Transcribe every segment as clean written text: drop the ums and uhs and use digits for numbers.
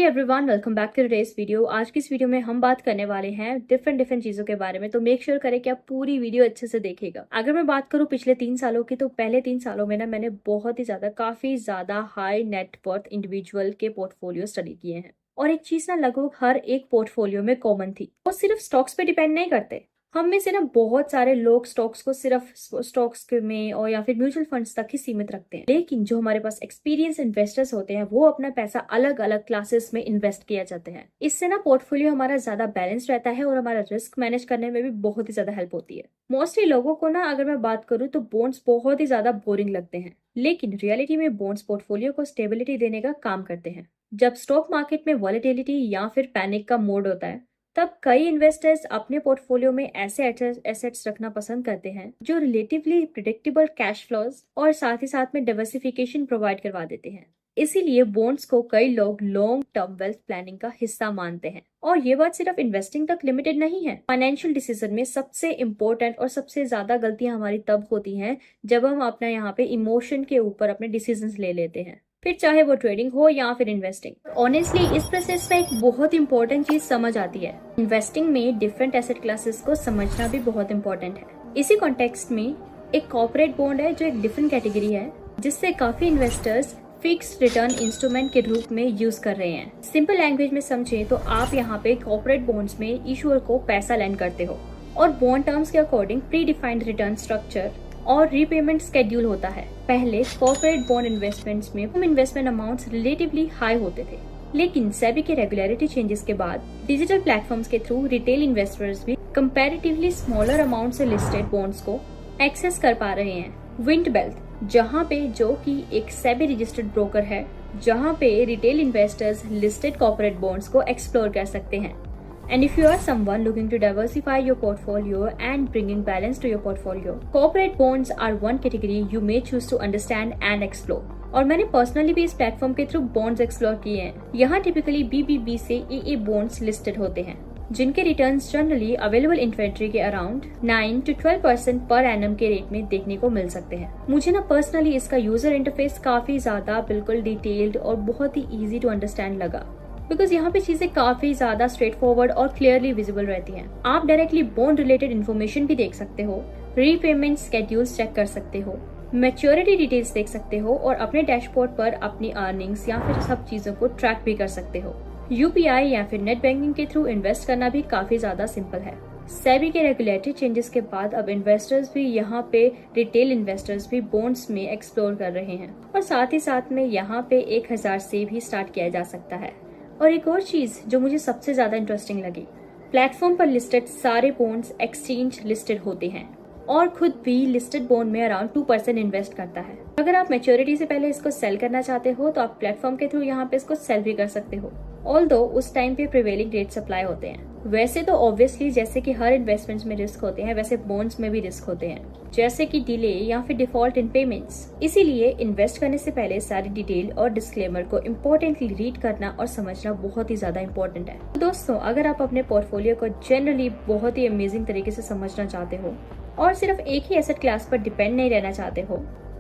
Everyone, welcome back to today's video. आज की इस वीडियो में हम बात करने वाले हैं डिफरेंट चीजों के बारे में। तो मेक श्योर करें कि आप पूरी वीडियो अच्छे से देखिएगा। अगर मैं बात करूं पिछले 3 सालों की, तो पहले 3 सालों में ना मैंने बहुत ही ज्यादा काफी ज्यादा हाई नेटवर्थ इंडिविजुअल के पोर्टफोलियो स्टडी किए हैं। और एक चीज ना लगभग हर एक पोर्टफोलियो में कॉमन थी। वो सिर्फ स्टॉक्स पे डिपेंड नहीं करते। हम में से ना बहुत सारे लोग स्टॉक्स को सिर्फ स्टॉक्स में और या फिर म्यूचुअल फंड्स तक ही सीमित रखते हैं, लेकिन जो हमारे पास एक्सपीरियंस इन्वेस्टर्स होते हैं वो अपना पैसा अलग अलग क्लासेस में इन्वेस्ट किया जाते हैं। इससे ना पोर्टफोलियो हमारा ज्यादा बैलेंस रहता है और हमारा रिस्क मैनेज करने में भी बहुत ही ज्यादा हेल्प होती है। मोस्टली लोगों को ना, अगर मैं बात करूँ तो बॉन्ड्स बहुत ही ज्यादा बोरिंग लगते हैं, लेकिन रियलिटी में बॉन्ड्स पोर्टफोलियो को स्टेबिलिटी देने का काम करते हैं। जब स्टॉक मार्केट में वॉलेटिलिटी या फिर पैनिक का मोड होता है, तब कई इन्वेस्टर्स अपने पोर्टफोलियो में ऐसे एसेट्स रखना पसंद करते हैं जो रिलेटिवली प्रिडिक्टेबल कैश फ्लोज और साथ ही साथ में डाइवर्सिफिकेशन प्रोवाइड करवा देते हैं। इसीलिए बॉन्ड्स को कई लोग लॉन्ग टर्म वेल्थ प्लानिंग का हिस्सा मानते हैं। और ये बात सिर्फ इन्वेस्टिंग तक लिमिटेड नहीं है। फाइनेंशियल डिसीजन में सबसे इम्पोर्टेंट और सबसे ज्यादा गलतियां हमारी तब होती हैं जब हम अपना यहाँ पे इमोशन के ऊपर अपने डिसीजंस ले लेते हैं, फिर चाहे वो ट्रेडिंग हो या फिर इन्वेस्टिंग। ऑनेस्टली इस प्रोसेस में एक बहुत इंपॉर्टेंट चीज समझ आती है। इन्वेस्टिंग में डिफरेंट एसेट क्लासेस को समझना भी बहुत इंपॉर्टेंट है। इसी कॉन्टेक्स्ट में एक कॉर्पोरेट बॉन्ड है जो एक डिफरेंट कैटेगरी है, जिससे काफी इन्वेस्टर्स फिक्स्ड रिटर्न इंस्ट्रूमेंट के रूप में यूज कर रहे हैं। सिंपल लैंग्वेज में समझे तो आप यहाँ पे कॉर्पोरेट बॉन्ड्स में इशूअर को पैसा लेंड करते हो और बॉन्ड टर्म्स के according pre defined return structure और रीपेमेंट स्केड्यूल होता है। पहले कॉर्पोरेट बॉन्ड इन्वेस्टमेंट्स में इन्वेस्टमेंट अमाउंट्स रिलेटिवली हाई होते थे, लेकिन सेबी के रेगुलेटरी चेंजेस के बाद डिजिटल प्लेटफॉर्म्स के थ्रू रिटेल इन्वेस्टर्स भी कंपैरेटिवली स्मॉलर अमाउंट से लिस्टेड बॉन्ड्स को एक्सेस कर पा रहे हैं। विंड बेल्ट, जहाँ पे जो कि एक सेबी रजिस्टर्ड ब्रोकर है, जहाँ पे retail investors listed corporate bonds को एक्सप्लोर कर सकते हैं। And if you are someone looking to diversify your portfolio and bringing balance to your portfolio, corporate bonds are one category you may choose to understand and explore. और मैंने personally भी इस platform के through bonds explore किए हैं। यहाँ typically BBB से AA bonds listed होते हैं, जिनके रिटर्न्स जनरली अवेलेबल इन्वेंट्री के अराउंड 9 to 12% पर एनम के रेट में देखने को मिल सकते हैं। मुझे ना पर्सनली इसका यूजर इंटरफेस काफी ज्यादा बिल्कुल डिटेल्ड और बहुत ही इजी टू अंडरस्टैंड लगा, बिकॉज यहाँ पे चीजें काफी ज्यादा स्ट्रेट फॉरवर्ड और क्लियरली विजिबल रहती हैं। आप डायरेक्टली बॉन्ड रिलेटेड इन्फॉर्मेशन भी देख सकते हो, रीपेमेंट स्केड्यूल्स चेक कर सकते हो, मैच्योरिटी डिटेल्स देख सकते हो और अपने डैशबोर्ड पर अपनी अर्निंग्स या फिर सब चीजों को ट्रैक भी कर सकते हो। UPI या फिर नेट बैंकिंग के थ्रू इन्वेस्ट करना भी काफी ज्यादा सिंपल है। सेबी के रेगुलेटरी चेंजेस के बाद अब इन्वेस्टर्स भी यहाँ पे रिटेल इन्वेस्टर्स भी बॉन्ड्स में एक्सप्लोर कर रहे हैं और साथ ही साथ में यहाँ पे 1000 से भी स्टार्ट किया जा सकता है। और एक और चीज जो मुझे सबसे ज्यादा इंटरेस्टिंग लगी, प्लेटफॉर्म पर लिस्टेड सारे बॉन्ड्स एक्सचेंज लिस्टेड होते हैं और खुद भी लिस्टेड बॉन्ड में अराउंड 2% इन्वेस्ट करता है। अगर आप मैच्योरिटी से पहले इसको सेल करना चाहते हो तो आप प्लेटफॉर्म के थ्रू यहाँ पे इसको सेल भी कर सकते हो, ऑल्दो उस टाइम पे प्रिवेलिंग रेट अप्लाई होते हैं। वैसे तो ऑब्वियसली जैसे कि हर इन्वेस्टमेंट्स में रिस्क होते हैं, वैसे बॉन्ड्स में भी रिस्क होते हैं, जैसे कि डिले या फिर डिफॉल्ट इन पेमेंट्स। इसीलिए इन्वेस्ट करने से पहले सारी डिटेल और डिस्क्लेमर को इम्पोर्टेंटली रीड करना और समझना बहुत ही ज्यादा इम्पोर्टेंट है। दोस्तों, अगर आप अपने पोर्टफोलियो को जनरली बहुत ही अमेजिंग तरीके से समझना चाहते हो और सिर्फ एक ही एसेट क्लास पर डिपेंड नहीं रहना चाहते हो,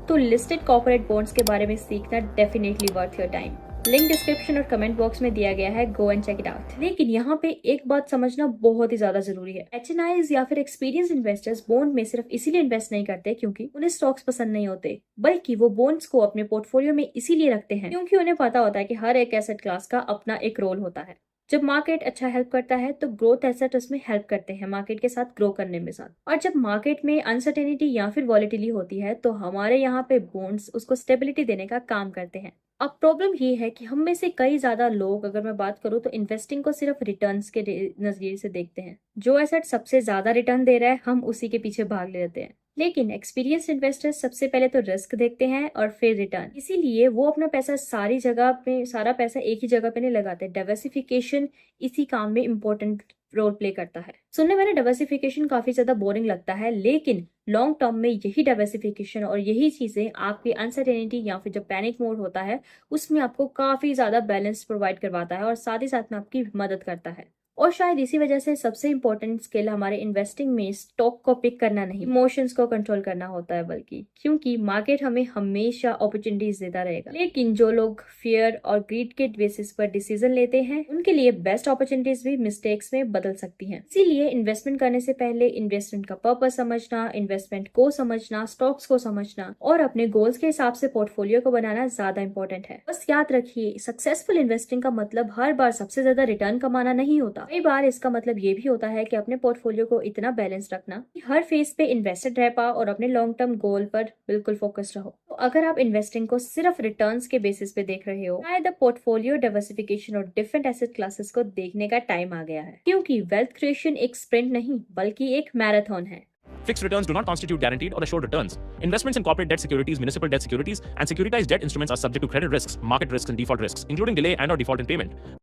तो लिस्टेड कॉर्पोरेट बॉन्ड्स के बारे में सीखना definitely worth your time. Link description और कमेंट बॉक्स में दिया गया है, go and check it out. लेकिन यहाँ पे एक बात समझना बहुत ही ज्यादा जरूरी है। HNIs या फिर एक्सपीरियंस इन्वेस्टर्स बॉन्ड में सिर्फ इसीलिए इन्वेस्ट नहीं करते क्योंकि उन्हें स्टॉक्स पसंद नहीं होते, बल्कि वो बॉन्ड्स को अपने पोर्टफोलियो में इसीलिए रखते हैं क्योंकि उन्हें पता होता है कि हर एक एसेट क्लास का अपना एक रोल होता है। जब मार्केट अच्छा हेल्प करता है तो ग्रोथ एसेट उसमें हेल्प करते हैं मार्केट के साथ ग्रो करने में साथ, और जब मार्केट में अनसर्टेनिटी या फिर वॉलेटिलिटी होती है तो हमारे यहाँ पे बॉन्ड्स उसको स्टेबिलिटी देने का काम करते हैं। अब प्रॉब्लम ये है कि हम में से कई ज्यादा लोग, अगर मैं बात करूँ तो इन्वेस्टिंग को सिर्फ रिटर्न्स के नजरिए से देखते हैं। जो एसेट सबसे ज्यादा रिटर्न दे रहा है हम उसी के पीछे भाग लेते हैं, लेकिन एक्सपीरियंस इन्वेस्टर्स सबसे पहले तो रिस्क देखते हैं और फिर रिटर्न। इसीलिए वो अपना पैसा सारा पैसा एक ही जगह पे नहीं लगाते। डाइवर्सिफिकेशन इसी काम में इम्पोर्टेंट रोल प्ले करता है। सुनने में डाइवर्सिफिकेशन काफी ज्यादा बोरिंग लगता है, लेकिन लॉन्ग टर्म में यही डाइवर्सिफिकेशन और यही चीजें आपकी अनसर्टेनिटी या फिर जब पैनिक मोड होता है उसमें आपको काफी ज्यादा बैलेंस प्रोवाइड करवाता है और साथ ही साथ में आपकी मदद करता है। और शायद इसी वजह से सबसे इम्पोर्टेंट स्किल हमारे इन्वेस्टिंग में स्टॉक को पिक करना नहीं, इमोशंस को कंट्रोल करना होता है, बल्कि क्योंकि मार्केट हमें हमेशा अपॉर्चुनिटीज देता रहेगा, लेकिन जो लोग फियर और ग्रीड के बेसिस पर डिसीजन लेते हैं उनके लिए बेस्ट अपॉर्चुनिटीज भी मिस्टेक्स में बदल सकती हैं। इसीलिए इन्वेस्टमेंट करने से पहले इन्वेस्टमेंट का पर्पस समझना, इन्वेस्टमेंट को समझना, स्टॉक्स को समझना और अपने गोल्स के हिसाब से पोर्टफोलियो को बनाना ज्यादा इंपॉर्टेंट है। बस याद रखिए, सक्सेसफुल इन्वेस्टिंग का मतलब हर बार सबसे ज्यादा रिटर्न कमाना नहीं होता। कई बार इसका मतलब ये भी होता है कि अपने पोर्टफोलियो को इतना बैलेंस रखना कि हर फेज पे इन्वेस्टेड रह पाओ और अपने लॉन्ग टर्म गोल पर बिल्कुल फोकस रहो। तो अगर आप इन्वेस्टिंग को सिर्फ रिटर्न्स के बेसिस पे देख रहे हो, शायद पोर्टफोलियो डाइवर्सिफिकेशन और डिफरेंट एसेट क्लासेस को देखने का टाइम आ गया है, क्योंकि वेल्थ क्रिएशन एक स्प्रिंट नहीं बल्कि एक मैराथन है। Fixed returns do not constitute guaranteed or assured returns. Investments in corporate debt securities, municipal debt securities, and securitized debt instruments are subject to credit risks, market risks, and default risks, including delay and/or default in payment.